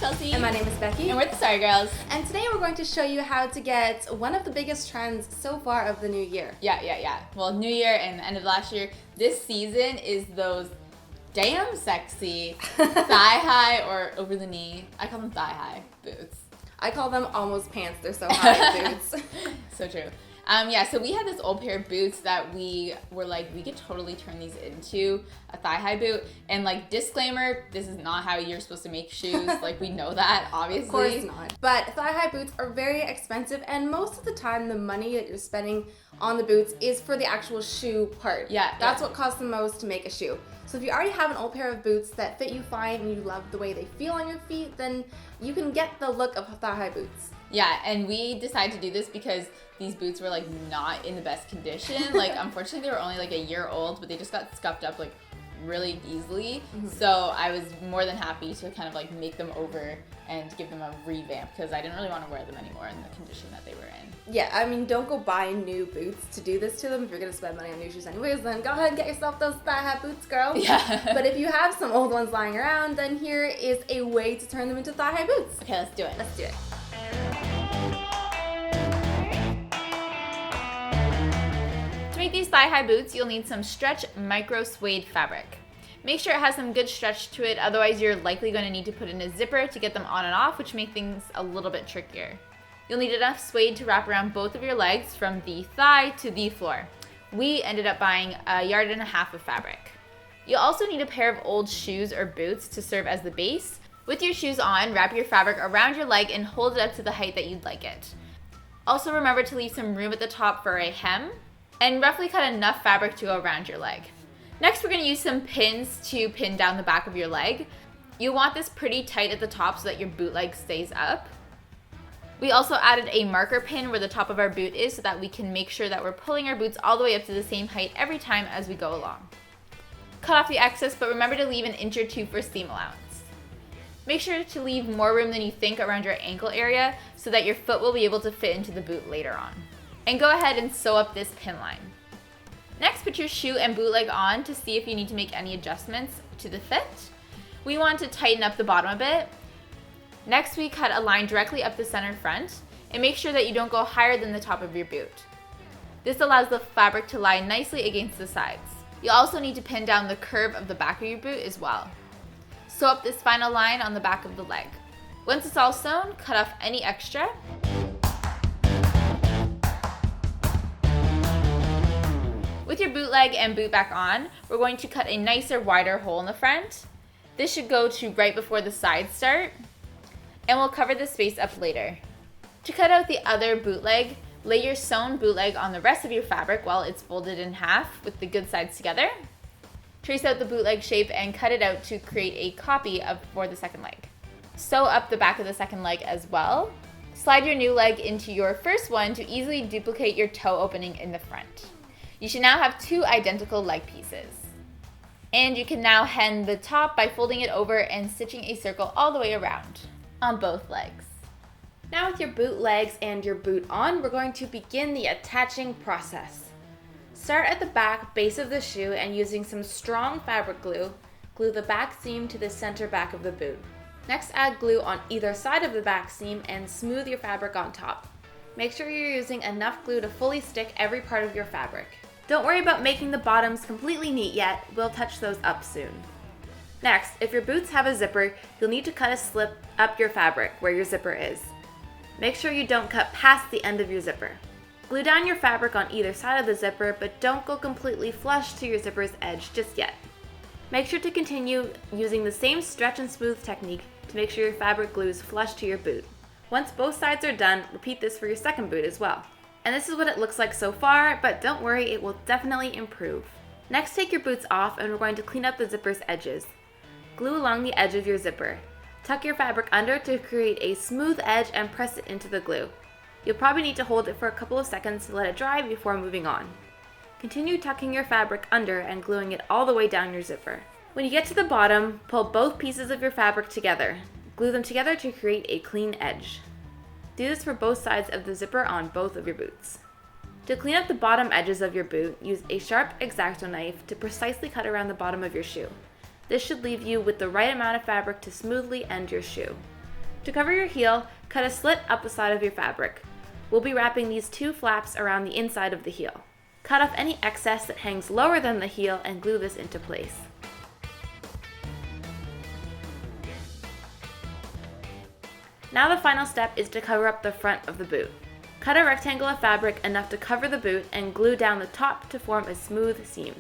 Chelsea. And my name is Becky. And we're the Sorry Girls. And today we're going to show you how to get one of the biggest trends so far of the new year. Yeah. Well, new year and the end of last year. This season is those damn sexy thigh-high or over the knee. I call them thigh-high boots. I call them almost pants. They're so high boots. So true. So we had this old pair of boots that we were like, we could totally turn these into a thigh-high boot. And like, disclaimer, this is not how you're supposed to make shoes. Like, we know that, obviously. Of course not. But thigh-high boots are very expensive, and most of the time, the money that you're spending on the boots is for the actual shoe part. That's what costs the most to make a shoe. So if you already have an old pair of boots that fit you fine and you love the way they feel on your feet, then you can get the look of thigh-high boots. Yeah, and we decided to do this because these boots were like not in the best condition. Like, unfortunately, they were only like a year old, but they just got scuffed up like really easily. So I was more than happy to kind of like make them over and give them a revamp because I didn't really want to wear them anymore in the condition that they were in. Yeah, I mean, don't go buy new boots to do this to them. If you're going to spend money on new shoes anyways, then go ahead and get yourself those thigh-high boots, girl. Yeah. But if you have some old ones lying around, then here is a way to turn them into thigh-high boots. Okay, let's do it. Let's do it. To make these thigh-high boots, you'll need some stretch micro suede fabric. Make sure it has some good stretch to it, otherwise you're likely going to need to put in a zipper to get them on and off, which make things a little bit trickier. You'll need enough suede to wrap around both of your legs from the thigh to the floor. We ended up buying 1.5 yards of fabric. You'll also need a pair of old shoes or boots to serve as the base. With your shoes on, wrap your fabric around your leg and hold it up to the height that you'd like it. Also remember to leave some room at the top for a hem, and roughly cut enough fabric to go around your leg. Next, we're going to use some pins to pin down the back of your leg. You want this pretty tight at the top so that your boot leg stays up. We also added a marker pin where the top of our boot is so that we can make sure that we're pulling our boots all the way up to the same height every time as we go along. Cut off the excess, but remember to leave an inch or two for seam allowance. Make sure to leave more room than you think around your ankle area so that your foot will be able to fit into the boot later on. And go ahead and sew up this pin line. Next, put your shoe and boot leg on to see if you need to make any adjustments to the fit. We want to tighten up the bottom a bit. Next, we cut a line directly up the center front and make sure that you don't go higher than the top of your boot. This allows the fabric to lie nicely against the sides. You'll also need to pin down the curve of the back of your boot as well. Sew up this final line on the back of the leg. Once it's all sewn, cut off any extra. With your boot leg and boot back on, we're going to cut a nicer, wider hole in the front. This should go to right before the sides start, and we'll cover the space up later. To cut out the other boot leg, lay your sewn boot leg on the rest of your fabric while it's folded in half with the good sides together. Trace out the boot leg shape and cut it out to create a copy for the second leg. Sew up the back of the second leg as well. Slide your new leg into your first one to easily duplicate your toe opening in the front. You should now have 2 identical leg pieces. And you can now hem the top by folding it over and stitching a circle all the way around on both legs. Now with your boot legs and your boot on, we're going to begin the attaching process. Start at the back base of the shoe and using some strong fabric glue, glue the back seam to the center back of the boot. Next, add glue on either side of the back seam and smooth your fabric on top. Make sure you're using enough glue to fully stick every part of your fabric. Don't worry about making the bottoms completely neat yet, we'll touch those up soon. Next, if your boots have a zipper, you'll need to cut a slit up your fabric where your zipper is. Make sure you don't cut past the end of your zipper. Glue down your fabric on either side of the zipper, but don't go completely flush to your zipper's edge just yet. Make sure to continue using the same stretch and smooth technique to make sure your fabric glues flush to your boot. Once both sides are done, repeat this for your second boot as well. And this is what it looks like so far, but don't worry, it will definitely improve. Next, take your boots off and we're going to clean up the zipper's edges. Glue along the edge of your zipper. Tuck your fabric under to create a smooth edge and press it into the glue. You'll probably need to hold it for a couple of seconds to let it dry before moving on. Continue tucking your fabric under and gluing it all the way down your zipper. When you get to the bottom, pull both pieces of your fabric together. Glue them together to create a clean edge. Do this for both sides of the zipper on both of your boots. To clean up the bottom edges of your boot, use a sharp X-Acto knife to precisely cut around the bottom of your shoe. This should leave you with the right amount of fabric to smoothly end your shoe. To cover your heel, cut a slit up the side of your fabric. We'll be wrapping these 2 flaps around the inside of the heel. Cut off any excess that hangs lower than the heel and glue this into place. Now the final step is to cover up the front of the boot. Cut a rectangle of fabric enough to cover the boot and glue down the top to form a smooth seam.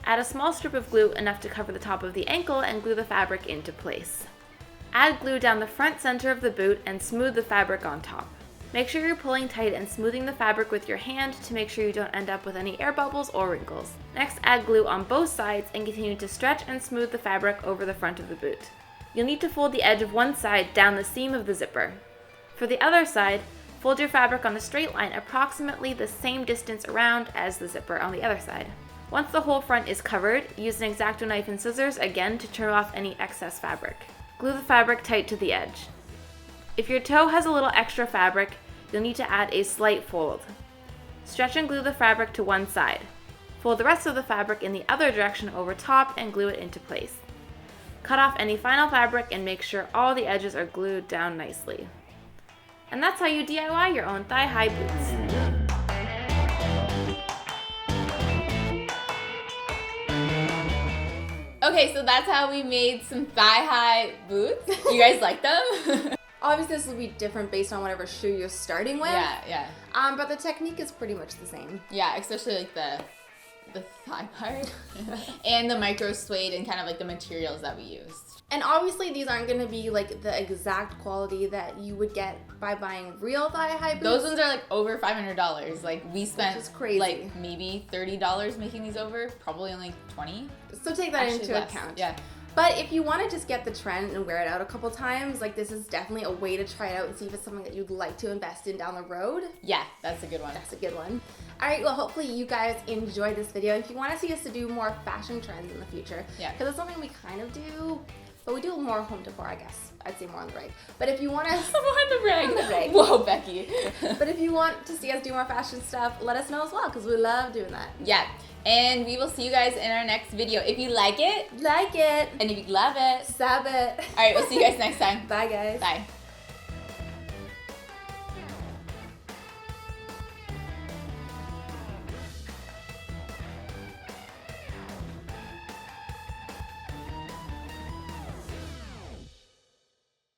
Add a small strip of glue enough to cover the top of the ankle and glue the fabric into place. Add glue down the front center of the boot and smooth the fabric on top. Make sure you're pulling tight and smoothing the fabric with your hand to make sure you don't end up with any air bubbles or wrinkles. Next, add glue on both sides and continue to stretch and smooth the fabric over the front of the boot. You'll need to fold the edge of one side down the seam of the zipper. For the other side, fold your fabric on a straight line approximately the same distance around as the zipper on the other side. Once the whole front is covered, use an X-Acto knife and scissors again to trim off any excess fabric. Glue the fabric tight to the edge. If your toe has a little extra fabric, you'll need to add a slight fold. Stretch and glue the fabric to one side. Fold the rest of the fabric in the other direction over top and glue it into place. Cut off any final fabric and make sure all the edges are glued down nicely. And that's how you DIY your own thigh-high boots. Okay, so that's how we made some thigh-high boots. You guys like them? Obviously, this will be different based on whatever shoe you're starting with. Yeah. But the technique is pretty much the same. Yeah, especially like the thigh part and the micro suede and kind of like the materials that we used. And obviously, these aren't going to be like the exact quality that you would get by buying real thigh-high boots. Those ones are like over $500. Like we spent which is crazy. Like maybe $30 making these over, probably only 20. So take that Actually into less. account. Yeah. But if you want to just get the trend and wear it out a couple times, like this is definitely a way to try it out and see if it's something that you'd like to invest in down the road. Yeah, that's a good one. That's a good one. All right, well, hopefully you guys enjoyed this video. If you want to see us to do more fashion trends in the future, because it's something we kind of do, but we do more home decor, I guess. I'd say more on the reg. But if you want us... more on the reg. On the reg. Whoa, Becky. But if you want to see us do more fashion stuff, let us know as well, because we love doing that. Yeah. And we will see you guys in our next video. If you like it, like it. and if you love it, sub it. all right, we'll see you guys next time. Bye, guys. Bye.